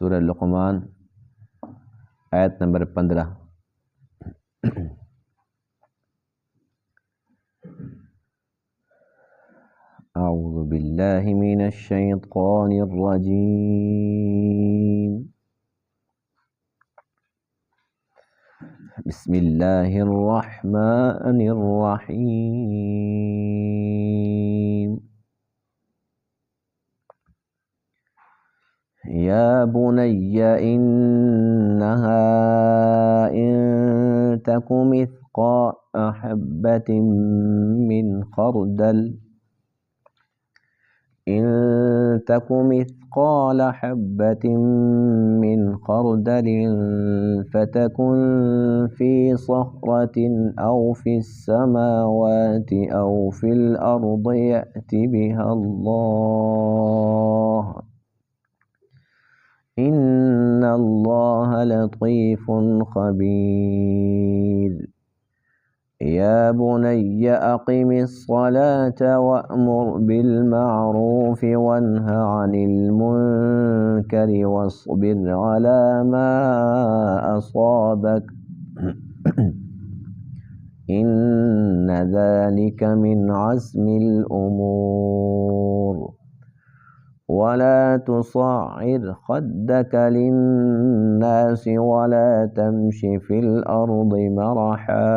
سورہ لقمان آیت نمبر 15۔ اعوذ باللہ من الشیطان الرجیم، بسم اللہ الرحمن الرحیم۔ یا بنی انہا ان تک مثقال حبۃ من خردل إن تك مثقال حبة من خردل فتكن في صخرة أو في السماوات أو في الأرض يأت بها الله إن الله لطيف خبير۔ يا بني أقم الصلاة وأمر بالمعروف وانه عن المنكر واصبر على ما أصابك إن ذلك من عزم الأمور ولا تصعر خدك للناس ولا تمش في الأرض مرحا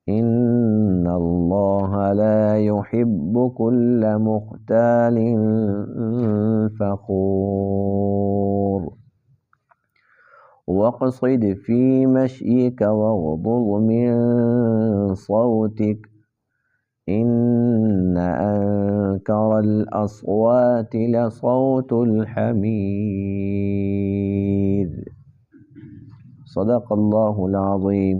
إن الله لا يحب كل مختال فخور واقصد في مشيك واغضض من صوتك إن أنكر الأصوات لصوت الحمير۔ صدق اللہ العظیم۔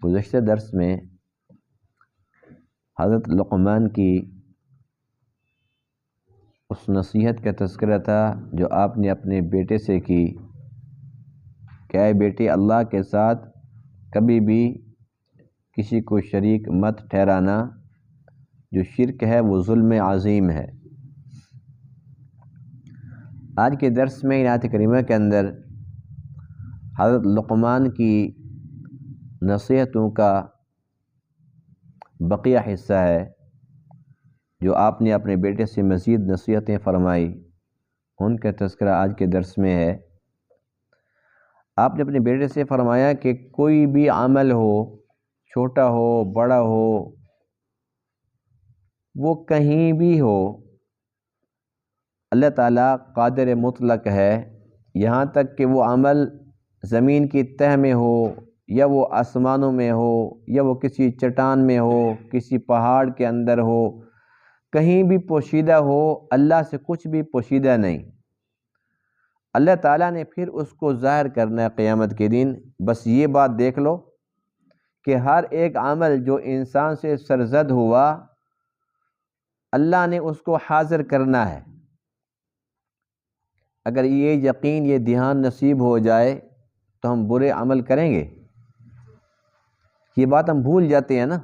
گزشتہ درس میں حضرت لقمان کی اس نصیحت کا تذکرہ تھا جو آپ نے اپنے بیٹے سے کی کہ اے بیٹے، اللہ کے ساتھ کبھی بھی کسی کو شریک مت ٹھہرانا، جو شرک ہے وہ ظلم عظیم ہے۔ آج کے درس میں آیت کریمہ کے اندر حضرت لقمان کی نصیحتوں کا بقیہ حصہ ہے جو آپ نے اپنے بیٹے سے مزید نصیحتیں فرمائی، ان کا تذکرہ آج کے درس میں ہے۔ آپ نے اپنے بیٹے سے فرمایا کہ کوئی بھی عمل ہو، چھوٹا ہو بڑا ہو، وہ کہیں بھی ہو، اللہ تعالیٰ قادر مطلق ہے، یہاں تک کہ وہ عمل زمین کی تہ میں ہو یا وہ آسمانوں میں ہو یا وہ کسی چٹان میں ہو، کسی پہاڑ کے اندر ہو، کہیں بھی پوشیدہ ہو، اللہ سے کچھ بھی پوشیدہ نہیں۔ اللہ تعالیٰ نے پھر اس کو ظاہر کرنا ہے قیامت کے دن۔ بس یہ بات دیکھ لو کہ ہر ایک عمل جو انسان سے سرزد ہوا، اللہ نے اس کو حاضر کرنا ہے۔ اگر یہ یقین، یہ دھیان نصیب ہو جائے تو ہم برے عمل کریں گے؟ یہ بات ہم بھول جاتے ہیں نا،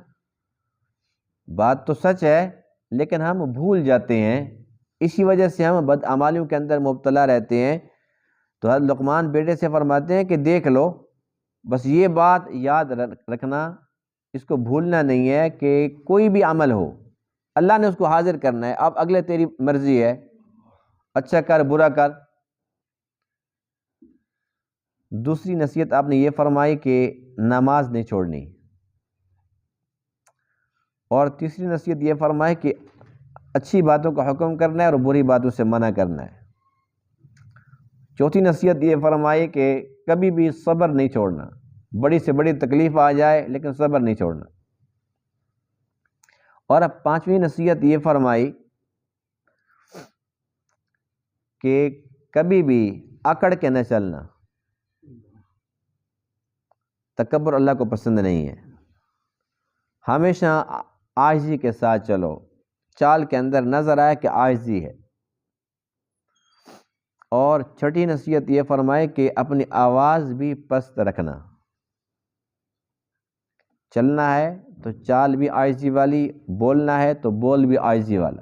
بات تو سچ ہے لیکن ہم بھول جاتے ہیں، اسی وجہ سے ہم بدعمالیوں کے اندر مبتلا رہتے ہیں۔ تو حضرت لقمان بیٹے سے فرماتے ہیں کہ دیکھ لو، بس یہ بات یاد رکھنا، اس کو بھولنا نہیں ہے کہ کوئی بھی عمل ہو اللہ نے اس کو حاضر کرنا ہے۔ اب اگلے تیری مرضی ہے، اچھا کر برا کر۔ دوسری نصیحت آپ نے یہ فرمائی کہ نماز نہیں چھوڑنی، اور تیسری نصیحت یہ فرمائی کہ اچھی باتوں کا حکم کرنا ہے اور بری باتوں سے منع کرنا ہے۔ چوتھی نصیحت یہ فرمائی کہ کبھی بھی صبر نہیں چھوڑنا، بڑی سے بڑی تکلیف آ جائے لیکن صبر نہیں چھوڑنا۔ اور اب پانچویں نصیحت یہ فرمائی کہ کبھی بھی اکڑ کے نہ چلنا، تکبر اللہ کو پسند نہیں ہے، ہمیشہ عاجزی کے ساتھ چلو، چال کے اندر نظر آئے کہ عاجزی ہے۔ اور چھٹی نصیحت یہ فرمائے کہ اپنی آواز بھی پست رکھنا، چلنا ہے تو چال بھی عاجزی والی، بولنا ہے تو بول بھی عاجزی والا۔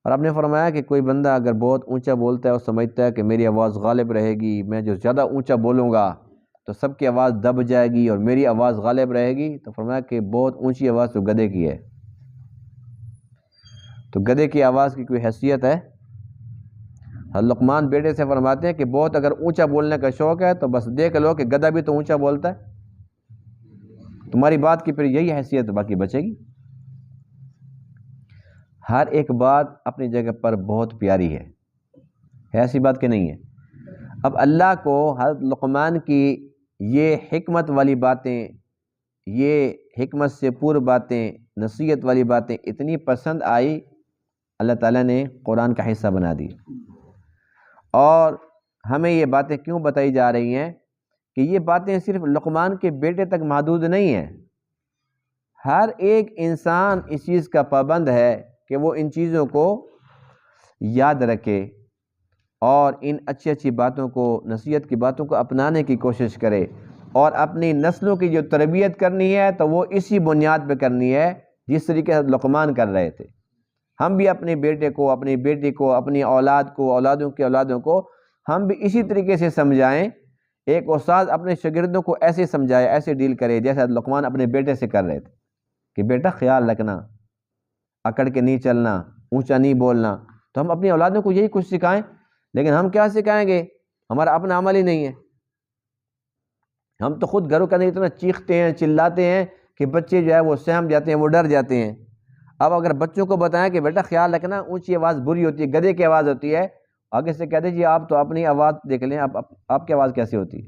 اور آپ نے فرمایا کہ کوئی بندہ اگر بہت اونچا بولتا ہے اور سمجھتا ہے کہ میری آواز غالب رہے گی، میں جو زیادہ اونچا بولوں گا تو سب کی آواز دب جائے گی اور میری آواز غالب رہے گی، تو فرمایا کہ بہت اونچی آواز تو گدھے کی ہے۔ تو گدھے کی آواز کی کوئی حیثیت ہے؟ لقمان بیٹے سے فرماتے ہیں کہ بہت اگر اونچا بولنے کا شوق ہے تو بس دیکھ لو کہ گدھا بھی تو اونچا بولتا ہے، تمہاری بات کی پھر یہی حیثیت باقی بچے گی۔ ہر ایک بات اپنی جگہ پر بہت پیاری ہے ایسی بات کہ نہیں ہے۔ اب اللہ کو حضرت لقمان کی یہ حکمت والی باتیں، یہ حکمت سے پور باتیں، نصیحت والی باتیں اتنی پسند آئی، اللہ تعالیٰ نے قرآن کا حصہ بنا دی۔ اور ہمیں یہ باتیں کیوں بتائی جا رہی ہیں کہ یہ باتیں صرف لقمان کے بیٹے تک محدود نہیں ہیں، ہر ایک انسان اس چیز کا پابند ہے کہ وہ ان چیزوں کو یاد رکھے اور ان اچھی اچھی باتوں کو، نصیحت کی باتوں کو اپنانے کی کوشش کرے، اور اپنی نسلوں کی جو تربیت کرنی ہے تو وہ اسی بنیاد پہ کرنی ہے جس طریقے سے لقمان کر رہے تھے۔ ہم بھی اپنے بیٹے کو، اپنی بیٹی کو، اپنی اولاد کو، اولادوں کی اولادوں کو ہم بھی اسی طریقے سے سمجھائیں۔ ایک استاد اپنے شاگردوں کو ایسے سمجھائے، ایسے ڈیل کرے جیسے لقمان اپنے بیٹے سے کر رہے تھے کہ بیٹا خیال رکھنا، اکڑ کے نہیں چلنا، اونچا نہیں بولنا۔ تو ہم اپنی اولادوں کو یہی کچھ سکھائیں، لیکن ہم کیا سکھائیں گے؟ ہمارا اپنا عمل ہی نہیں ہے۔ ہم تو خود گھروں کے اندر اتنا چیختے ہیں، چلاتے ہیں کہ بچے جو ہے وہ سہم جاتے ہیں، وہ ڈر جاتے ہیں۔ اب اگر بچوں کو بتائیں کہ بیٹا خیال رکھنا، اونچی آواز بری ہوتی ہے، گدھے کی آواز ہوتی ہے، آگے سے کہتے جی آپ تو اپنی آواز دیکھ لیں، آپ کی آواز کیسی ہوتی ہے؟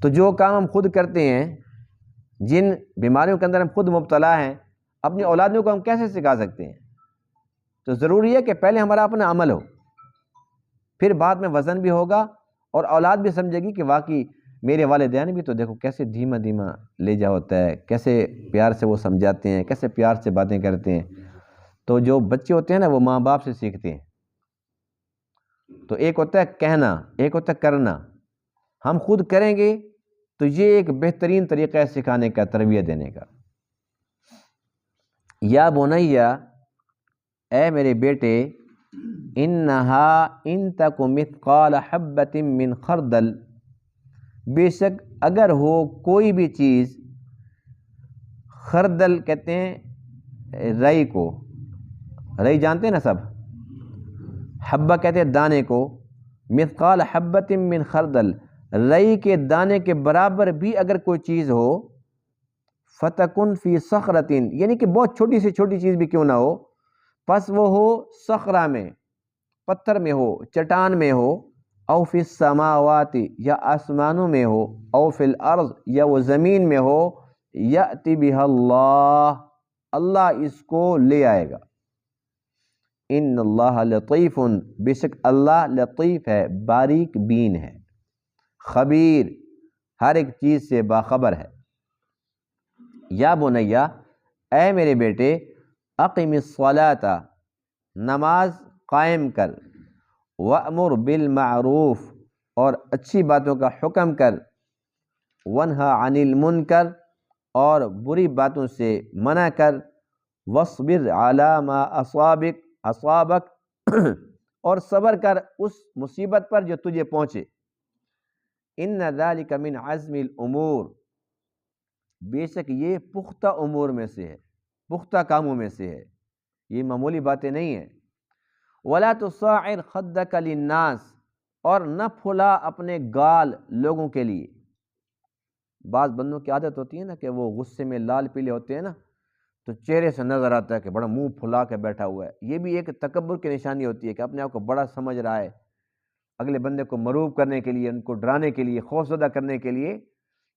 تو جو کام ہم خود کرتے ہیں، جن بیماریوں کے اندر ہم خود مبتلا ہیں، اپنی اولادوں کو ہم کیسے سکھا سکتے ہیں؟ تو ضروری ہے کہ پہلے ہمارا اپنا عمل ہو، پھر بعد میں وزن بھی ہوگا اور اولاد بھی سمجھے گی کہ واقعی میرے والدین بھی تو دیکھو کیسے دھیما دھیما لہجہ ہوتا ہے، کیسے پیار سے وہ سمجھاتے ہیں، کیسے پیار سے باتیں کرتے ہیں۔ تو جو بچے ہوتے ہیں نا وہ ماں باپ سے سیکھتے ہیں۔ تو ایک ہوتا ہے کہنا، ایک ہوتا ہے کرنا۔ ہم خود کریں گے تو یہ ایک بہترین طریقہ ہے سکھانے کا، تربیت دینے کا۔ یا بنیا، اے میرے بیٹے، انہا ان تک مثقال حبۃ من خردل، بے شک اگر ہو کوئی بھی چیز، خردل کہتے ہیں رئی کو، رئی جانتے ہیں نا سب، حبہ کہتے ہیں دانے کو، مثقال حبۃ من خردل، رئی کے دانے کے برابر بھی اگر کوئی چیز ہو، فتکن فی صخرۃ، یعنی کہ بہت چھوٹی سے چھوٹی چیز بھی کیوں نہ ہو، پس وہ ہو صخرہ میں، پتھر میں ہو، چٹان میں ہو، او فی السماوات، یا آسمانوں میں ہو، او فی الارض، یا وہ زمین میں ہو، یأتی بہا اللہ، اللہ اس کو لے آئے گا۔ ان اللہ لطیف، بے شک اللہ لطیف ہے، باریک بین ہے، خبیر، ہر ایک چیز سے باخبر ہے۔ یا بنیا، اے میرے بیٹے، اقم الصلاۃ، نماز قائم کر، وامر بالمعروف، اور اچھی باتوں کا حکم کر، ونہا عن المنکر، اور بری باتوں سے منع کر، واصبر علی ما اصابک، اور صبر کر اس مصیبت پر جو تجھے پہنچے۔ ان ذلک من عزم الامور، بے شک یہ پختہ امور میں سے ہے، پختہ کاموں میں سے ہے، یہ معمولی باتیں نہیں ہیں۔ ولا تصاعر خدک للناس، اور نہ پھلا اپنے گال لوگوں کے لیے۔ بعض بندوں کی عادت ہوتی ہے نا کہ وہ غصے میں لال پیلے ہوتے ہیں نا، تو چہرے سے نظر آتا ہے کہ بڑا منہ پھلا کے بیٹھا ہوا ہے۔ یہ بھی ایک تکبر کی نشانی ہوتی ہے کہ اپنے آپ کو بڑا سمجھ رہا ہے، اگلے بندے کو مروب کرنے کے لیے، ان کو ڈرانے کے لیے، خوف زدہ کرنے کے لیے۔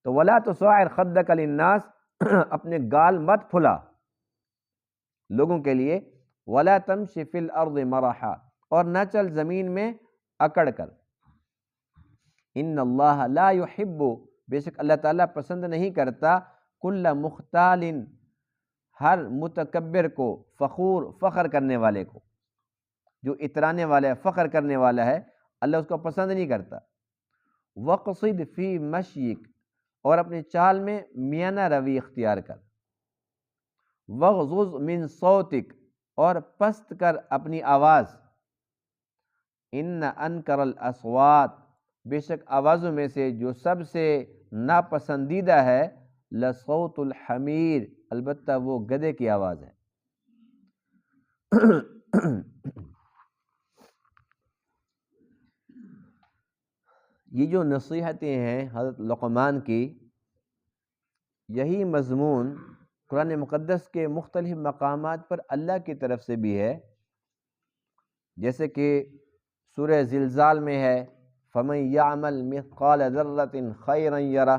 تو ولا تصاعر خدک للناس، اپنے گال مت پھلا لوگوں کے لیے، ولا تمشی فی الارض مرحا، اور نہ چل زمین میں اکڑ کر۔ ان اللہ لا یحب، بے شک اللہ تعالیٰ پسند نہیں کرتا، کل مختال، ہر متکبر کو، فخور، فخر کرنے والے کو، جو اترانے والا ہے، فخر کرنے والا ہے، اللہ اس کو پسند نہیں کرتا۔ وقصد فی مشیک، اور اپنی چال میں میانہ روی اختیار کر، وغضض من صوتک، اور پست کر اپنی آواز، ان انکر الاصوات، بے شک آوازوں میں سے جو سب سے ناپسندیدہ ہے، لصوت الحمیر، البتہ وہ گدھے کی آواز ہے۔ یہ جو نصیحتیں ہیں حضرت لقمان کی، یہی مضمون قرآن مقدس کے مختلف مقامات پر اللہ کی طرف سے بھی ہے، جیسے کہ سورہ زلزال میں ہے فَمَن يَعْمَلْ مِثْقَالَ ذَرَّةٍ خَيْرًا يَرَهُ،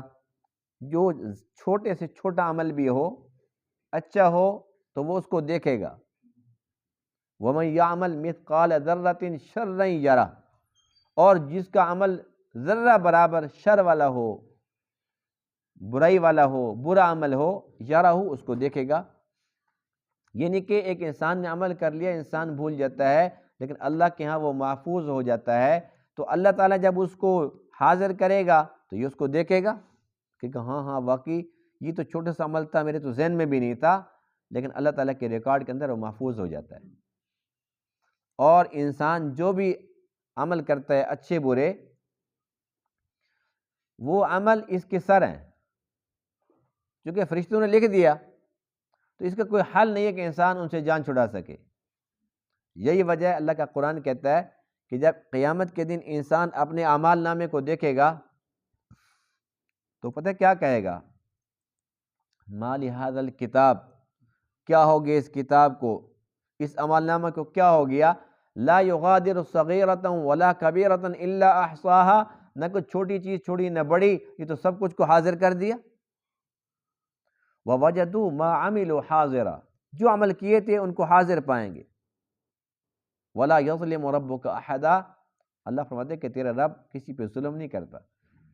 جو چھوٹے سے چھوٹا عمل بھی ہو، اچھا ہو تو وہ اس کو دیکھے گا، وَمَن يَعْمَلْ مِثْقَالَ ذَرَّةٍ شَرًّا يَرَهُ، اور جس کا عمل ذرہ برابر شر والا ہو، برائی والا ہو، برا عمل ہو، یارہ اس کو دیکھے گا۔ یعنی کہ ایک انسان نے عمل کر لیا، انسان بھول جاتا ہے، لیکن اللہ کے ہاں وہ محفوظ ہو جاتا ہے، تو اللہ تعالیٰ جب اس کو حاضر کرے گا تو یہ اس کو دیکھے گا کہ ہاں ہاں واقعی یہ تو چھوٹا سا عمل تھا، میرے تو ذہن میں بھی نہیں تھا، لیکن اللہ تعالیٰ کے ریکارڈ کے اندر وہ محفوظ ہو جاتا ہے۔ اور انسان جو بھی عمل کرتا ہے اچھے برے، وہ عمل اس کے سر ہیں، کیونکہ فرشتوں نے لکھ دیا، تو اس کا کوئی حل نہیں ہے کہ انسان ان سے جان چھڑا سکے۔ یہی وجہ ہے اللہ کا قرآن کہتا ہے کہ جب قیامت کے دن انسان اپنے اعمال نامے کو دیکھے گا تو پتہ کیا کہے گا؟ ما لہذا الکتاب، کیا ہو گیا اس کتاب کو، اس عمال نامہ کو کیا ہو گیا؟ لا یغادر صغیرۃ ولا کبیرۃ الا احصاها، نہ کوئی چھوٹی چیز چھوڑی نہ بڑی، یہ تو سب کچھ کو حاضر کر دیا۔ ووجدوا ما عملوا حاضرا، جو عمل کیے تھے ان کو حاضر پائیں گے۔ ولا یظلم ربک احدا، اللہ فرماتے کہ تیرا رب کسی پہ ظلم نہیں کرتا۔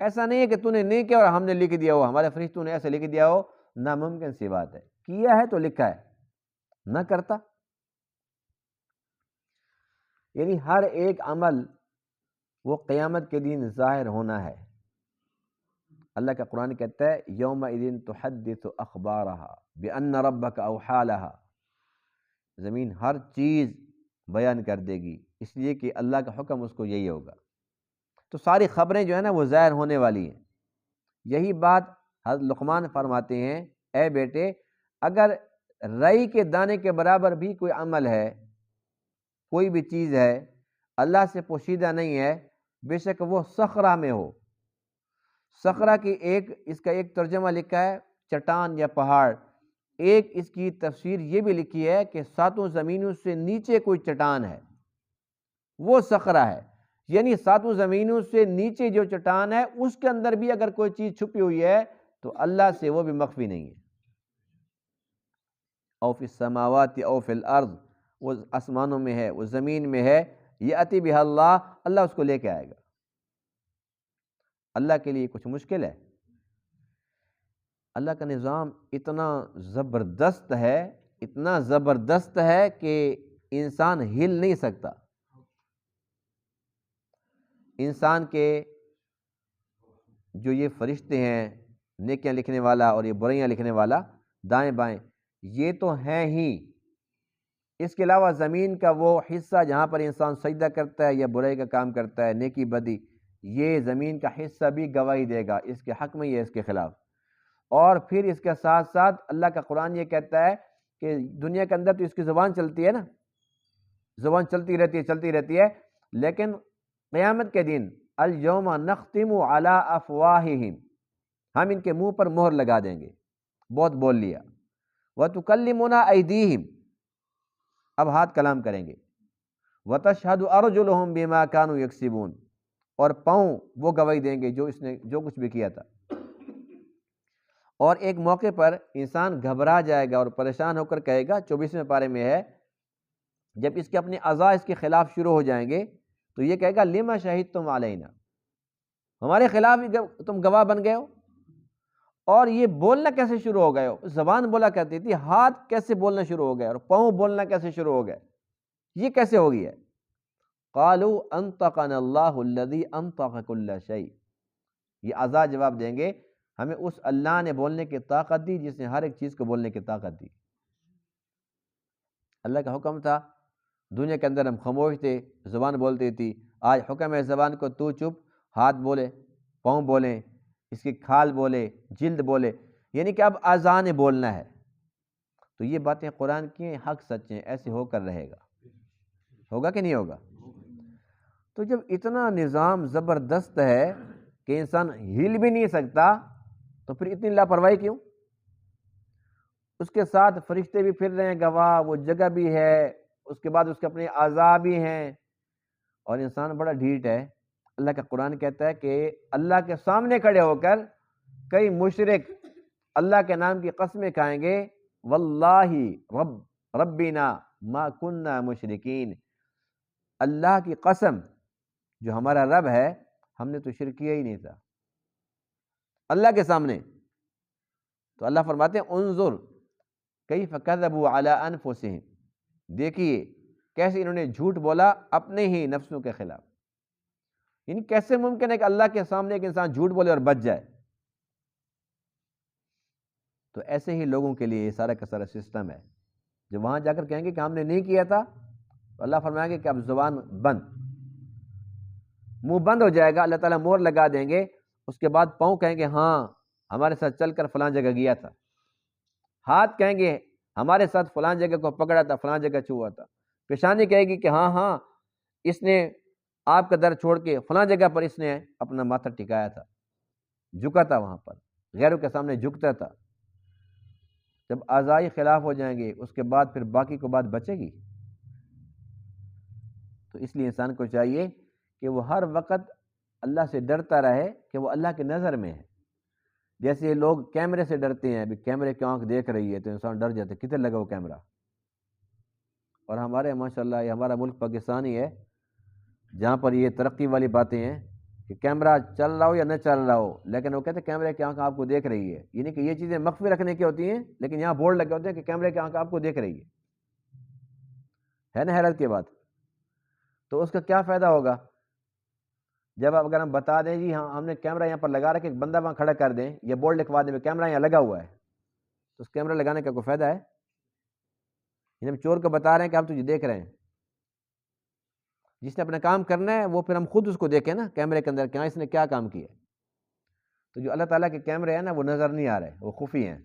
ایسا نہیں ہے کہ تو نے نہیں کیا اور ہم نے لکھ دیا ہو، ہمارے فرشتوں نے ایسے لکھ دیا ہو، ناممکن سی بات ہے، کیا ہے تو لکھا ہے، نہ کرتا۔ یعنی ہر ایک عمل وہ قیامت کے دن ظاہر ہونا ہے۔ اللہ کا قرآن کہتا ہے یومئذ تحدث اخبارها بان ربک اوحی لها، زمین ہر چیز بیان کر دے گی، اس لیے کہ اللہ کا حکم اس کو یہی ہوگا۔ تو ساری خبریں جو ہے نا وہ ظاہر ہونے والی ہیں۔ یہی بات حضرت لقمان فرماتے ہیں، اے بیٹے اگر رائی کے دانے کے برابر بھی کوئی عمل ہے، کوئی بھی چیز ہے، اللہ سے پوشیدہ نہیں ہے، بے شک وہ صخرہ میں ہو۔ صخرہ کی اس کا ایک ترجمہ لکھا ہے چٹان یا پہاڑ، ایک اس کی تفسیر یہ بھی لکھی ہے کہ ساتوں زمینوں سے نیچے کوئی چٹان ہے، وہ صخرہ ہے، یعنی ساتوں زمینوں سے نیچے جو چٹان ہے اس کے اندر بھی اگر کوئی چیز چھپی ہوئی ہے تو اللہ سے وہ بھی مخفی نہیں ہے۔ او فی السماوات او فی الارض، وہ آسمانوں میں ہے، وہ زمین میں ہے، یأتی بہا اللہ، اللہ اس کو لے کے آئے گا۔ اللہ کے لیے کچھ مشکل ہے؟ اللہ کا نظام اتنا زبردست ہے، اتنا زبردست ہے کہ انسان ہل نہیں سکتا۔ انسان کے جو یہ فرشتے ہیں، نیکیاں لکھنے والا اور یہ برائیاں لکھنے والا، دائیں بائیں، یہ تو ہیں ہی، اس کے علاوہ زمین کا وہ حصہ جہاں پر انسان سجدہ کرتا ہے یا برائی کا کام کرتا ہے، نیکی بدی، یہ زمین کا حصہ بھی گواہی دے گا اس کے حق میں یا اس کے خلاف۔ اور پھر اس کے ساتھ ساتھ اللہ کا قرآن یہ کہتا ہے کہ دنیا کے اندر تو اس کی زبان چلتی ہے نا، زبان چلتی رہتی ہے، لیکن قیامت کے دن الیوم نختم علی افواہہم، ہم ان کے منہ پر مہر لگا دیں گے، بہت بول لیا، وتکلمنا ایدیہم، اب ہاتھ کلام کریں گے، وتشہد ارجلہم بما کانوا یکسبون، اور پاؤں وہ گواہی دیں گے جو اس نے جو کچھ بھی کیا تھا۔ اور ایک موقع پر انسان گھبرا جائے گا اور پریشان ہو کر کہے گا، 24ویں پارے میں ہے، جب اس کے اپنے اعضاء اس کے خلاف شروع ہو جائیں گے تو یہ کہے گا لما شہدتم علینا، ہمارے خلاف ہی تم گواہ بن گئے ہو، اور یہ بولنا کیسے شروع ہو گئے ہو؟ زبان بولا کرتی تھی، ہاتھ کیسے بولنا شروع ہو گئے اور پاؤں بولنا کیسے شروع ہو گئے؟ یہ کیسے ہو گیا؟ قالوا انطقنا اللہ الذی انطق کل شیء، یہ اعضاء جواب دیں گے ہمیں اس اللہ نے بولنے کی طاقت دی جس نے ہر ایک چیز کو بولنے کی طاقت دی۔ اللہ کا حکم تھا، دنیا کے اندر ہم خاموش تھے، زبان بولتی تھی، آج حکم ہے زبان کو تو چپ، ہاتھ بولے، پاؤں بولیں، اس کی کھال بولے، جلد بولے، یعنی کہ اب اذان بولنا ہے۔ تو یہ باتیں قرآن کی ہیں، حق سچ ہیں، ایسے ہو کر رہے گا، ہوگا کہ نہیں ہوگا؟ تو جب اتنا نظام زبردست ہے کہ انسان ہل بھی نہیں سکتا تو پھر اتنی لاپرواہی کیوں؟ اس کے ساتھ فرشتے بھی پھر رہے ہیں گواہ، وہ جگہ بھی ہے، اس کے بعد اس کے اپنے اعضاء بھی ہیں، اور انسان بڑا ڈھیٹ ہے۔ اللہ کا قرآن کہتا ہے کہ اللہ کے سامنے کھڑے ہو کر کئی مشرک اللہ کے نام کی قسمیں کھائیں گے، واللہ ربنا ما کننا مشرکین، اللہ کی قسم جو ہمارا رب ہے، ہم نے تو شرک کیا ہی نہیں تھا اللہ کے سامنے۔ تو اللہ فرماتے ہیں انظر کیف کذبوا علی انفسہم، دیکھیے کیسے انہوں نے جھوٹ بولا اپنے ہی نفسوں کے خلاف۔ یعنی کیسے ممکن ہے کہ اللہ کے سامنے ایک انسان جھوٹ بولے اور بچ جائے؟ تو ایسے ہی لوگوں کے لیے یہ سارا کا سارا سسٹم ہے، جب وہاں جا کر کہیں گے کہ ہم نے نہیں کیا تھا تو اللہ فرمائیں گے کہ اب زبان بند، منہ بند ہو جائے گا، اللہ تعالیٰ مہر لگا دیں گے۔ اس کے بعد پاؤں کہیں گے ہاں ہمارے ساتھ چل کر فلاں جگہ گیا تھا، ہاتھ کہیں گے ہمارے ساتھ فلاں جگہ کو پکڑا تھا، فلاں جگہ چھوا تھا، پیشانی کہے گی کہ ہاں ہاں اس نے آپ کا در چھوڑ کے فلاں جگہ پر اس نے اپنا ماتھا ٹکایا تھا، جھکا تھا، وہاں پر غیروں کے سامنے جھکتا تھا۔ جب اعضائی خلاف ہو جائیں گے اس کے بعد پھر باقی کو بات بچے گی؟ تو اس لیے انسان کو چاہیے کہ وہ ہر وقت اللہ سے ڈرتا رہے کہ وہ اللہ کی نظر میں ہے۔ جیسے لوگ کیمرے سے ڈرتے ہیں، ابھی کیمرے کی آنکھ دیکھ رہی ہے تو انسان ڈر جاتا ہے، کدھر لگا وہ کیمرہ؟ اور ہمارے ماشاءاللہ یہ ہمارا ملک پاکستان ہی ہے جہاں پر یہ ترقی والی باتیں ہیں کہ کیمرہ چل رہا ہو یا نہ چل رہا ہو، لیکن وہ کہتے ہیں کیمرے کی آنکھ آپ کو دیکھ رہی ہے، یعنی کہ یہ چیزیں مخفی رکھنے کی ہوتی ہیں، لیکن یہاں بورڈ لگے ہوتے ہیں کہ کیمرے کی آنکھ آپ کو دیکھ رہی ہے نا حیرت کی بات؟ تو اس کا کیا فائدہ ہوگا جب اگر ہم بتا دیں جی ہاں ہم نے کیمرہ یہاں پر لگا رکھے، ایک بندہ وہاں کھڑا کر دیں یا بورڈ لکھوا دیں کیمرہ یہاں لگا ہوا ہے، تو اس کیمرہ لگانے کا کوئی فائدہ ہے؟ یعنی ہم چور کو بتا رہے ہیں کہ ہم تجھے دیکھ رہے ہیں، جس نے اپنا کام کرنا ہے وہ پھر ہم خود اس کو دیکھیں نا کیمرے کے اندر کہ ہاں اس نے کیا کام کیا۔ تو جو اللہ تعالیٰ کے کیمرے ہیں نا وہ نظر نہیں آ رہے، وہ خفی ہیں۔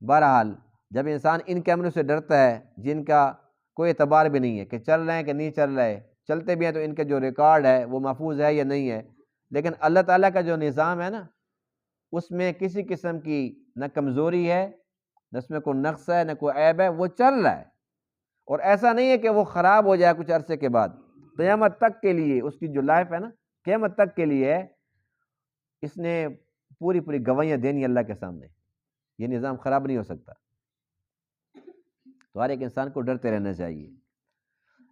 بہرحال جب انسان ان کیمروں سے ڈرتا ہے جن کا کوئی اعتبار بھی نہیں ہے کہ چل رہے ہیں کہ نہیں چل رہے، چلتے بھی ہیں تو ان کے جو ریکارڈ ہے وہ محفوظ ہے یا نہیں ہے، لیکن اللہ تعالیٰ کا جو نظام ہے نا اس میں کسی قسم کی نہ کمزوری ہے، نہ اس میں کوئی نقص ہے، نہ کوئی عیب ہے، وہ چل رہا ہے، اور ایسا نہیں ہے کہ وہ خراب ہو جائے کچھ عرصے کے بعد، قیامت تک کے لیے اس کی جو لائف ہے نا قیامت تک کے لیے ہے، اس نے پوری پوری گواہیاں دینی اللہ کے سامنے، یہ نظام خراب نہیں ہو سکتا۔ تو ہر ایک انسان کو ڈرتے رہنا چاہیے۔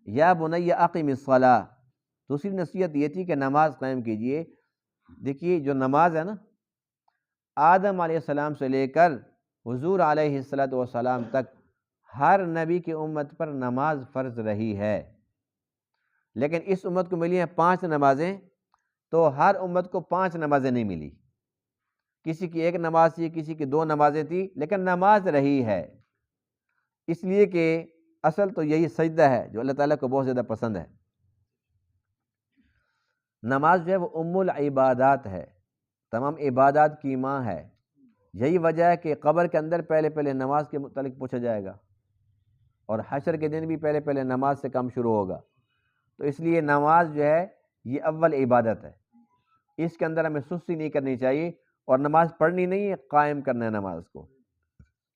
یا بنی اقم الصلاۃ، دوسری نصیحت یہ تھی کہ نماز قائم کیجئے۔ دیکھیے جو نماز ہے نا آدم علیہ السلام سے لے کر حضور علیہ السلام تک ہر نبی کی امت پر نماز فرض رہی ہے، لیکن اس امت کو ملی ہیں 5 نمازیں، تو ہر امت کو 5 نمازیں نہیں ملی، کسی کی 1 نماز تھی، کسی کی 2 نمازیں تھی، لیکن نماز رہی ہے، اس لیے کہ اصل تو یہی سجدہ ہے جو اللہ تعالیٰ کو بہت زیادہ پسند ہے۔ نماز جو ہے وہ ام العبادات ہے، تمام عبادات کی ماں ہے، یہی وجہ ہے کہ قبر کے اندر پہلے پہلے نماز کے متعلق پوچھا جائے گا، اور حشر کے دن بھی پہلے پہلے نماز سے کام شروع ہوگا، تو اس لیے نماز جو ہے یہ اول عبادت ہے، اس کے اندر ہمیں سستی نہیں کرنی چاہیے، اور نماز پڑھنی نہیں ہے، قائم کرنا ہے نماز کو،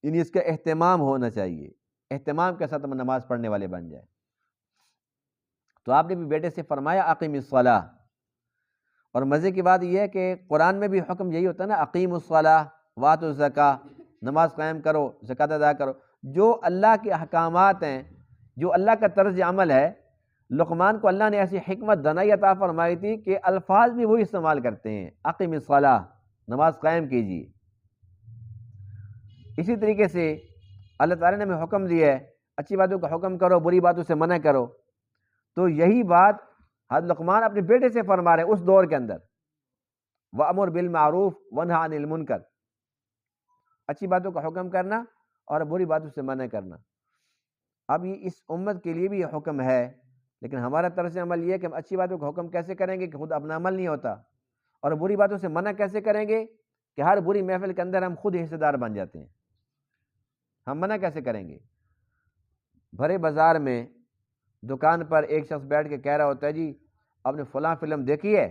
یعنی اس کا اہتمام ہونا چاہیے، اہتمام کے ساتھ ہم نماز پڑھنے والے بن جائیں۔ تو آپ نے بھی بیٹے سے فرمایا اقیم الصلاۃ، اور مزے کی بات یہ ہے کہ قرآن میں بھی حکم یہی ہوتا ہے نا اقیم الصلاۃ وآتوا الزکاۃ، نماز قائم کرو، زکوٰۃ ادا کرو، جو اللہ کے احکامات ہیں، جو اللہ کا طرز عمل ہے۔ لقمان کو اللہ نے ایسی حکمت دانائی عطا فرمائی تھی کہ الفاظ بھی وہی استعمال کرتے ہیں، اقیم الصلاۃ، نماز قائم کیجیے۔ اسی طریقے سے اللہ تعالیٰ نے ہمیں حکم دیا ہے اچھی باتوں کا حکم کرو، بری باتوں سے منع کرو، تو یہی بات حضرت لقمان اپنے بیٹے سے فرما رہے ہیں اس دور کے اندر، وَأْمُرْ بِالْمَعْرُوفِ وَانْهَ عَنِ الْمُنْكَرِ، اچھی باتوں کا حکم کرنا اور بری باتوں سے منع کرنا۔ اب یہ اس امت کے لیے بھی یہ حکم ہے، لیکن ہمارا طرز عمل یہ ہے کہ ہم اچھی باتوں کا حکم کیسے کریں گے کہ خود اپنا عمل نہیں ہوتا، اور بری باتوں سے منع کیسے کریں گے کہ ہر بری محفل کے اندر ہم خود حصے دار بن جاتے ہیں۔ ہم منع کیسے کریں گے؟ بھرے بازار میں دکان پر ایک شخص بیٹھ کے کہہ رہا ہوتا ہے جی آپ نے فلاں فلم دیکھی ہے؟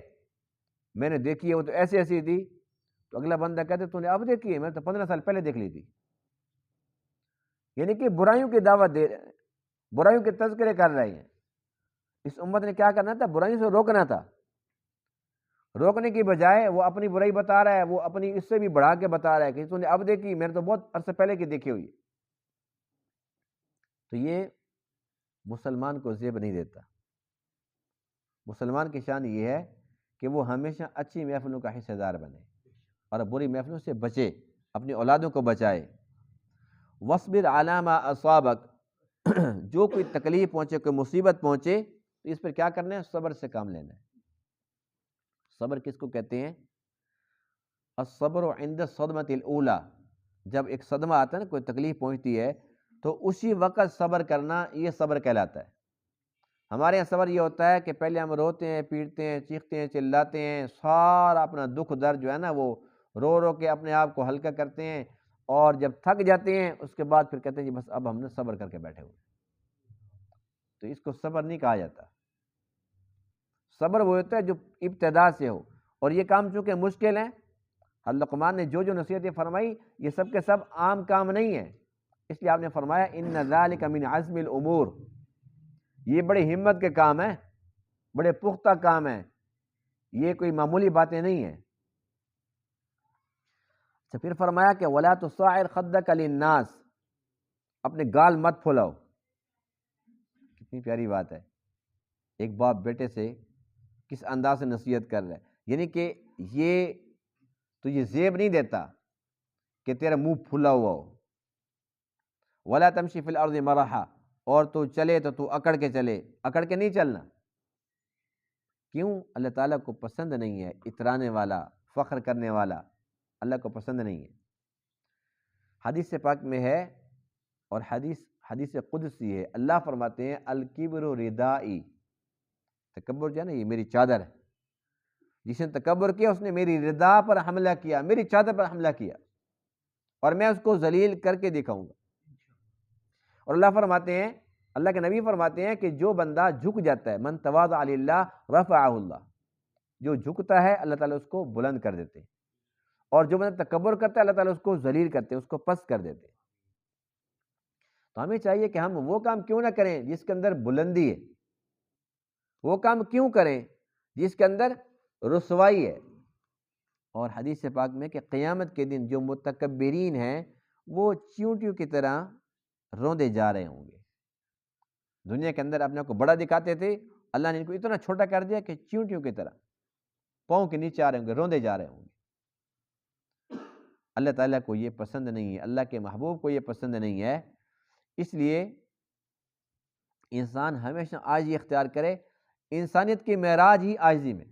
میں نے دیکھی ہے، وہ تو ایسی ایسی تھی۔ تو اگلا بندہ کہتے تو نے اب دیکھی ہے؟ میں تو 15 سال پہلے دیکھ لی تھی۔ یعنی کہ برائیوں کی دعوت دے رہے ہیں، برائیوں کے تذکرے کر رہے ہیں۔ اس امت نے کیا کرنا تھا؟ برائیوں سے روکنا تھا۔ روکنے کی بجائے وہ اپنی برائی بتا رہا ہے، وہ اپنی اس سے بھی بڑھا کے بتا رہا ہے کہ تو نے اب دیکھی، میں نے تو بہت عرصے پہلے کی دیکھی ہوئی۔ تو یہ مسلمان کو زیب نہیں دیتا۔ مسلمان کی شان یہ ہے کہ وہ ہمیشہ اچھی محفلوں کا حصہ دار بنے اور بری محفلوں سے بچے، اپنی اولادوں کو بچائے۔ وَاصْبِرْ عَلَىٰ مَا أَصَابَكَ، جو کوئی تکلیف پہنچے، کوئی مصیبت پہنچے تو اس پر کیا کرنا ہے؟ صبر سے کام لینا ہے۔ صبر کس کو کہتے ہیں؟ الصبر عند الصدمۃ الاولیٰ، جب ایک صدمہ آتا ہے نا، کوئی تکلیف پہنچتی ہے تو اسی وقت صبر کرنا، یہ صبر کہلاتا ہے۔ ہمارے یہاں صبر یہ ہوتا ہے کہ پہلے ہم روتے ہیں، پیٹتے ہیں، چیختے ہیں، چلاتے ہیں، سارا اپنا دکھ درد جو ہے نا وہ رو رو کے اپنے آپ کو ہلکا کرتے ہیں، اور جب تھک جاتے ہیں اس کے بعد پھر کہتے ہیں جی بس اب ہم نے صبر کر کے بیٹھے ہوئے۔ تو اس کو صبر نہیں کہا جاتا۔ صبر وہ ہوتا ہے جو ابتدا سے ہو، اور یہ کام چونکہ مشکل ہیں، حضرت لقمان نے جو نصیحتیں فرمائی یہ سب کے سب عام کام نہیں ہیں، اس لیے آپ نے فرمایا ان ذالک من عزم الامور، یہ بڑے ہمت کے کام ہیں، بڑے پختہ کام ہیں، یہ کوئی معمولی باتیں نہیں ہیں۔ اچھا پھر فرمایا کہ ولا تصاعر خدک للناس، اپنے گال مت پھلاؤ۔ کتنی پیاری بات ہے، ایک باپ بیٹے سے کس انداز سے نصیحت کر رہا ہے، یعنی کہ یہ تجھے زیب نہیں دیتا کہ تیرا منہ پھلا ہوا ہو۔ ولا تمشی فی الارض مرحا، اور تو چلے تو تو اکڑ کے چلے، اکڑ کے نہیں چلنا۔ کیوں؟ اللہ تعالیٰ کو پسند نہیں ہے اترانے والا، فخر کرنے والا، اللہ کو پسند نہیں ہے۔ حدیث پاک میں ہے، اور حدیث قدسی ہے، اللہ فرماتے ہیں الکبر ردائی، تکبر جو ہے نا یہ میری چادر ہے، جس نے تکبر کیا اس نے میری ردا پر حملہ کیا، میری چادر پر حملہ کیا، اور میں اس کو ذلیل کر کے دکھاؤں گا۔ اور اللہ فرماتے ہیں، اللہ کے نبی فرماتے ہیں کہ جو بندہ جھک جاتا ہے، من تواضع للہ رفعہ اللہ، جو جھکتا ہے اللہ تعالیٰ اس کو بلند کر دیتے ہیں، اور جو بندہ تکبر کرتا ہے اللہ تعالیٰ اس کو ذلیل کرتے ہیں، اس کو پست کر دیتے ہیں۔ تو ہمیں چاہیے کہ ہم وہ کام کیوں نہ کریں جس کے اندر بلندی ہے، وہ کام کیوں کریں جس کے اندر رسوائی ہے۔ اور حدیث پاک میں کہ قیامت کے دن جو متکبرین ہیں وہ چیونٹیوں کی طرح روندے جا رہے ہوں گے۔ دنیا کے اندر اپنے کو بڑا دکھاتے تھے، اللہ نے ان کو اتنا چھوٹا کر دیا کہ چیونٹیوں کی طرح پاؤں کے نیچے آ رہے ہوں گے، روندے جا رہے ہوں گے۔ اللہ تعالیٰ کو یہ پسند نہیں ہے، اللہ کے محبوب کو یہ پسند نہیں ہے۔ اس لیے انسان ہمیشہ عاجزی اختیار کرے، انسانیت کی معراج ہی عاجزی میں۔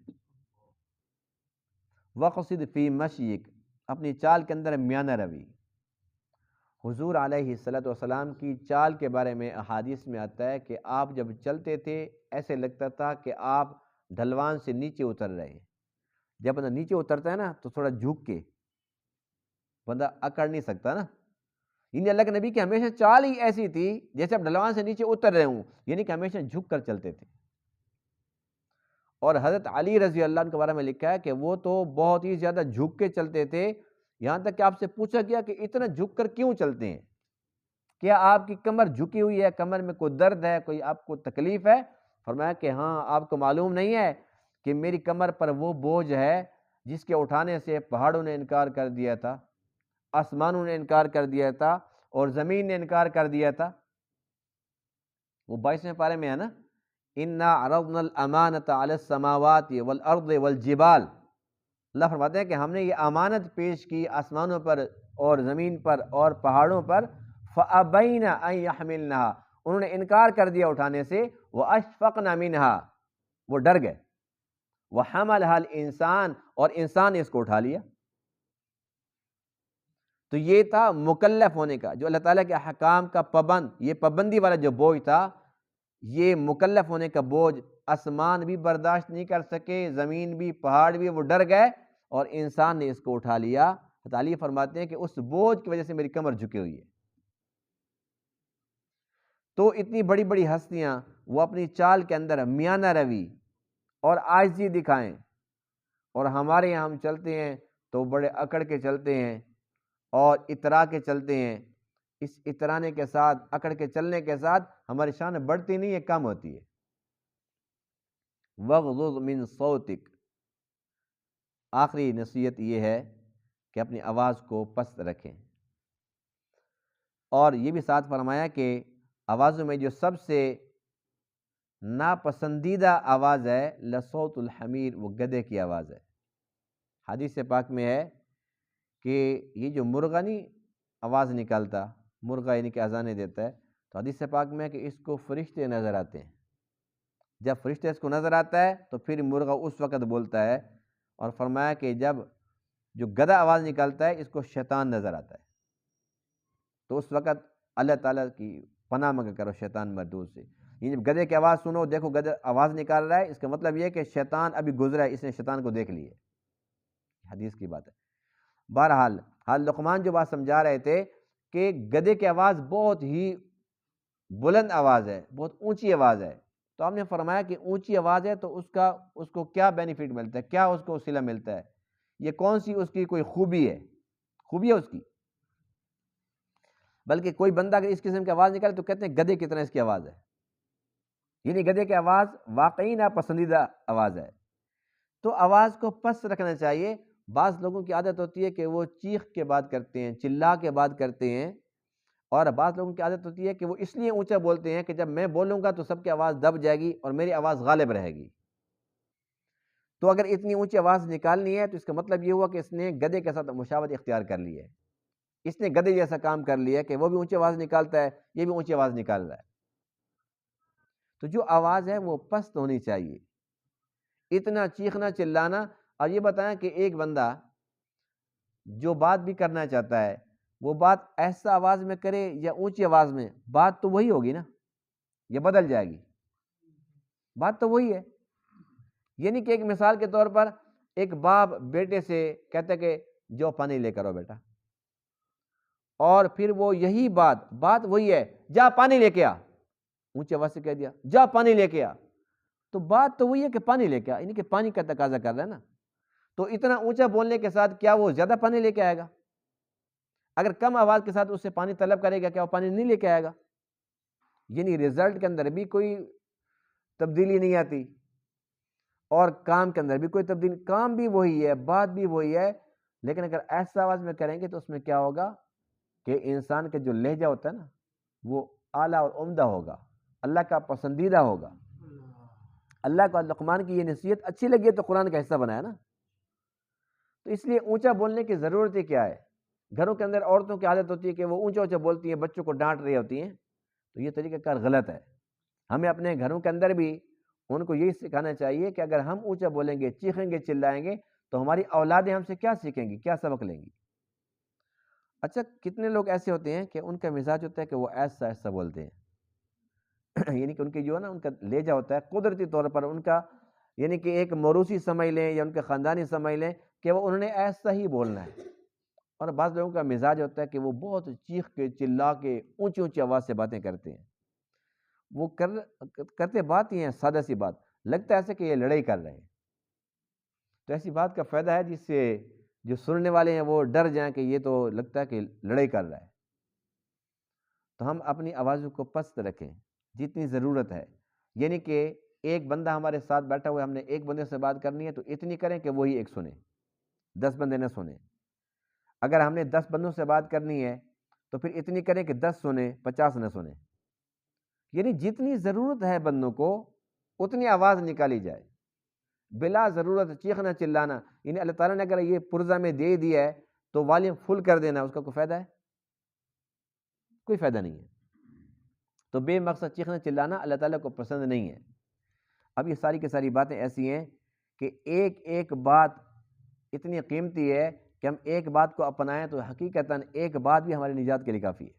وقصد فی مشیک، اپنی چال کے اندر میانہ روی۔ حضور علیہ الصلوۃ والسلام کی چال کے بارے میں احادیث میں آتا ہے کہ آپ جب چلتے تھے ایسے لگتا تھا کہ آپ ڈھلوان سے نیچے اتر رہے ہیں۔ جب بندہ نیچے اترتا ہے نا تو تھوڑا جھک کے، بندہ اکڑ نہیں سکتا نا۔ یعنی اللہ کے نبی کی ہمیشہ چال ہی ایسی تھی جیسے آپ ڈھلوان سے نیچے اتر رہے ہوں، یعنی کہ ہمیشہ جھک کر چلتے تھے۔ اور حضرت علی رضی اللہ عنہ کے بارے میں لکھا ہے کہ وہ تو بہت ہی زیادہ جھک کے چلتے تھے، یہاں تک کہ آپ سے پوچھا گیا کہ اتنا جھک کر کیوں چلتے ہیں؟ کیا آپ کی کمر جھکی ہوئی ہے، کمر میں کوئی درد ہے، کوئی آپ کو تکلیف ہے؟ فرمایا کہ ہاں، آپ کو معلوم نہیں ہے کہ میری کمر پر وہ بوجھ ہے جس کے اٹھانے سے پہاڑوں نے انکار کر دیا تھا، آسمانوں نے انکار کر دیا تھا، اور زمین نے انکار کر دیا تھا۔ وہ 22ویں پارے میں ہے نا، اِنَّا عَرَضْنَا الْأَمَانَةَ عَلَى السَّمَاوَاتِ وَالْأَرْضِ وَالْجِبَالِ، اللہ فرماتے ہیں کہ ہم نے یہ امانت پیش کی آسمانوں پر اور زمین پر اور پہاڑوں پر، فَأَبَيْنَ أَن يَحْمِلْنَهَا، انہوں نے انکار کر دیا اٹھانے سے، وَأَشْفَقْنَ مِنْهَا، وہ ڈر گئے، وَحَمَلَهَا الْإِنسان، اور انسان نے اس کو اٹھا لیا۔ تو یہ تھا مکلف ہونے کا، جو اللہ تعالیٰ کے احکام کا پابند، یہ پابندی والا جو بوجھ تھا، یہ مکلف ہونے کا بوجھ آسمان بھی برداشت نہیں کر سکے، زمین بھی، پہاڑ بھی، وہ ڈر گئے اور انسان نے اس کو اٹھا لیا۔ علی فرماتے ہیں کہ اس بوجھ کی وجہ سے میری کمر جھکی ہوئی ہے۔ تو اتنی بڑی بڑی ہستیاں وہ اپنی چال کے اندر میانہ روی اور عاجزی دکھائیں، اور ہمارے یہاں ہم چلتے ہیں تو بڑے اکڑ کے چلتے ہیں اور اترا کے چلتے ہیں۔ اس اترانے کے ساتھ، اکڑ کے چلنے کے ساتھ ہماری شان بڑھتی نہیں ہے، کم ہوتی ہے۔ وَغْضُضْ مِن صَوْتِكَ، آخری نصیحت یہ ہے کہ اپنی آواز کو پست رکھیں، اور یہ بھی ساتھ فرمایا کہ آوازوں میں جو سب سے ناپسندیدہ آواز ہے لصوت الحمیر، وہ گدھے کی آواز ہے۔ حدیث پاک میں ہے کہ یہ جو مرغا نہیں آواز نکالتا، مرغا یعنی کہ اذانیں دیتا ہے، تو حدیث پاک میں ہے کہ اس کو فرشتے نظر آتے ہیں۔ جب فرشتے اس کو نظر آتا ہے تو پھر مرغا اس وقت بولتا ہے، اور فرمایا کہ جب جو گدھا آواز نکالتا ہے اس کو شیطان نظر آتا ہے، تو اس وقت اللہ تعالیٰ کی پناہ مانگا کرو شیطان مردود سے۔ یہ جب گدھے کی آواز سنو، دیکھو گدھا آواز نکال رہا ہے، اس کا مطلب یہ ہے کہ شیطان ابھی گزرا ہے، اس نے شیطان کو دیکھ لی ہے، حدیث کی بات ہے۔ بہرحال لقمان جو بات سمجھا رہے تھے کہ گدھے کی آواز بہت ہی بلند آواز ہے، بہت اونچی آواز ہے، تو ہم نے فرمایا کہ اونچی آواز ہے تو اس کو کیا بینیفٹ ملتا ہے، کیا اس کو وسیلہ ملتا ہے، یہ کون سی اس کی کوئی خوبی ہے اس کی؟ بلکہ کوئی بندہ اگر اس قسم کی آواز نکالے تو کہتے ہیں گدھے کی طرح اس کی آواز ہے، یعنی گدھے کی آواز واقعی ناپسندیدہ آواز ہے۔ تو آواز کو پست رکھنا چاہیے۔ بعض لوگوں کی عادت ہوتی ہے کہ وہ چیخ کے بات کرتے ہیں، چلا کے بات کرتے ہیں، اور بعض لوگوں کی عادت ہوتی ہے کہ وہ اس لیے اونچا بولتے ہیں کہ جب میں بولوں گا تو سب کی آواز دب جائے گی اور میری آواز غالب رہے گی۔ تو اگر اتنی اونچی آواز نکالنی ہے تو اس کا مطلب یہ ہوا کہ اس نے گدھے کے ساتھ مشابہت اختیار کر لی ہے، اس نے گدھے جیسا کام کر لیا کہ وہ بھی اونچی آواز نکالتا ہے، یہ بھی اونچی آواز نکال رہا ہے۔ تو جو آواز ہے وہ پست ہونی چاہیے، اتنا چیخنا چلانا۔ اور یہ بتائیں کہ ایک بندہ جو بات بھی کرنا چاہتا ہے وہ بات ایسا آواز میں کرے یا اونچی آواز میں، بات تو وہی ہوگی نا، یہ بدل جائے گی، بات تو وہی ہے۔ یعنی کہ ایک مثال کے طور پر ایک باپ بیٹے سے کہتا ہے کہ جو پانی لے کر آؤ بیٹا، اور پھر وہ یہی بات وہی ہے، جا پانی لے کے آ، اونچی آواز سے کہہ دیا جا پانی لے کے آ، تو بات تو وہی ہے کہ پانی لے کے آ، یعنی کہ پانی کا تقاضا کر رہا ہے نا۔ تو اتنا اونچا بولنے کے ساتھ کیا وہ زیادہ پانی لے کے آئے گا؟ اگر کم آواز کے ساتھ اس سے پانی طلب کرے گا، کیا وہ پانی نہیں لے کے آئے گا؟ یعنی رزلٹ کے اندر بھی کوئی تبدیلی نہیں آتی، اور کام کے اندر بھی کوئی تبدیلی، کام بھی وہی ہے، بات بھی وہی ہے، لیکن اگر ایسا آواز میں کریں گے تو اس میں کیا ہوگا کہ انسان کا جو لہجہ ہوتا ہے نا وہ اعلیٰ اور عمدہ ہوگا، اللہ کا پسندیدہ ہوگا۔ اللہ کو لقمان کی یہ نصیحت اچھی لگی ہے تو قرآن کا حصہ بنایا نا۔ تو اس لیے اونچا بولنے کی ضرورت ہی کیا ہے؟ گھروں کے اندر عورتوں کی عادت ہوتی ہے کہ وہ اونچا اونچا بولتی ہیں، بچوں کو ڈانٹ رہی ہوتی ہیں، تو یہ طریقہ کار غلط ہے۔ ہمیں اپنے گھروں کے اندر بھی ان کو یہی سکھانا چاہیے کہ اگر ہم اونچا بولیں گے، چیخیں گے، چلائیں گے تو ہماری اولادیں ہم سے کیا سیکھیں گی، کیا سبق لیں گی؟ اچھا، کتنے لوگ ایسے ہوتے ہیں کہ ان کا مزاج ہوتا ہے کہ وہ ایسا ایسا بولتے ہیں یعنی کہ ان کی جو ہے نا ان کا لہجہ ہوتا ہے قدرتی طور پر ان کا، یعنی کہ ایک موروثی سمجھ لیں یا ان کے خاندانی سمجھ لیں کہ وہ انہوں نے ایسا ہی بولنا ہے۔ اور بعض لوگوں کا مزاج ہوتا ہے کہ وہ بہت چیخ کے، چلا کے، اونچی اونچی آواز سے باتیں کرتے ہیں، وہ کرتے بات ہی ہیں سادہ سی بات، لگتا ہے ایسے کہ یہ لڑائی کر رہے ہیں۔ تو ایسی بات کا فائدہ ہے جس سے جو سننے والے ہیں وہ ڈر جائیں کہ یہ تو لگتا ہے کہ لڑائی کر رہا ہے۔ تو ہم اپنی آوازوں کو پست رکھیں جتنی ضرورت ہے، یعنی کہ ایک بندہ ہمارے ساتھ بیٹھا ہوا ہے، ہم نے ایک بندے سے بات کرنی ہے تو اتنی کریں کہ وہی ایک سنے، 10 بندے نہ سنیں۔ اگر ہم نے 10 بندوں سے بات کرنی ہے تو پھر اتنی کریں کہ 10 سنیں، 50 نہ سنیں، یعنی جتنی ضرورت ہے بندوں کو اتنی آواز نکالی جائے، بلا ضرورت چیخنا چلانا۔ یعنی اللہ تعالیٰ نے اگر یہ پرزہ میں دے دیا ہے تو والیوم فل کر دینا، اس کا کوئی فائدہ ہے؟ کوئی فائدہ نہیں ہے۔ تو بے مقصد چیخنا چلانا اللہ تعالیٰ کو پسند نہیں ہے۔ اب یہ ساری کی ساری باتیں ایسی ہیں کہ ایک ایک بات اتنی قیمتی ہے کہ ہم ایک بات کو اپنائیں تو حقیقتاً ایک بات بھی ہماری نجات کے لیے کافی ہے،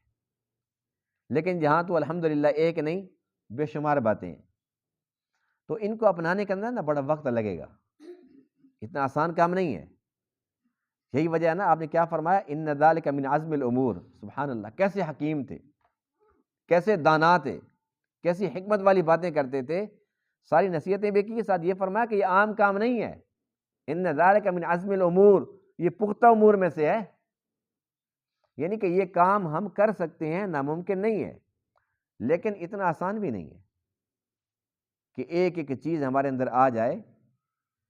لیکن جہاں تو الحمدللہ ایک نہیں بے شمار باتیں ہیں، تو ان کو اپنانے کے اندر نا بڑا وقت لگے گا، اتنا آسان کام نہیں ہے۔ یہی وجہ ہے نا، آپ نے کیا فرمایا، ان ذالک من عزم الامور۔ سبحان اللہ، کیسے حکیم تھے، کیسے دانا تھے، کیسی حکمت والی باتیں کرتے تھے، ساری نصیحتیں بھی کی، ساتھ یہ فرمایا کہ یہ عام کام نہیں ہے، ان ذالک من عزم الامور، یہ پختہ امور میں سے ہے، یعنی کہ یہ کام ہم کر سکتے ہیں، ناممکن نہیں ہے، لیکن اتنا آسان بھی نہیں ہے کہ ایک ایک چیز ہمارے اندر آ جائے،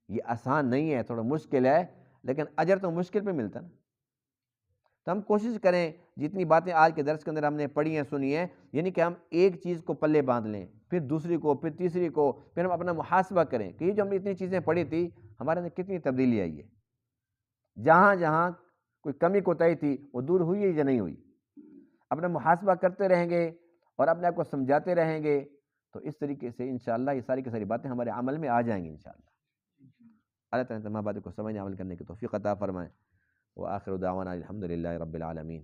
یہ آسان نہیں ہے، تھوڑا مشکل ہے، لیکن اجر تو مشکل پہ ملتا نا۔ تو ہم کوشش کریں جتنی باتیں آج کے درس کے اندر ہم نے پڑھی ہیں سنی ہیں، یعنی کہ ہم ایک چیز کو پلے باندھ لیں، پھر دوسری کو، پھر تیسری کو، پھر ہم اپنا محاسبہ کریں کہ یہ جو ہم نے اتنی چیزیں پڑھی تھی ہمارے اندر کتنی تبدیلی آئی ہے، جہاں جہاں کوئی کمی کوتاہی تھی وہ دور ہوئی ہے یا نہیں ہوئی۔ اپنا محاسبہ کرتے رہیں گے اور اپنے آپ کو سمجھاتے رہیں گے تو اس طریقے سے انشاءاللہ یہ ساری کی ساری باتیں ہمارے عمل میں آ جائیں گی انشاءاللہ۔ اللہ تعالیٰ تمام باتوں کو سمجھنے عمل کرنے کی توفیق عطا فرمائے۔ وآخر دعوانا الحمد للہ رب العالمین۔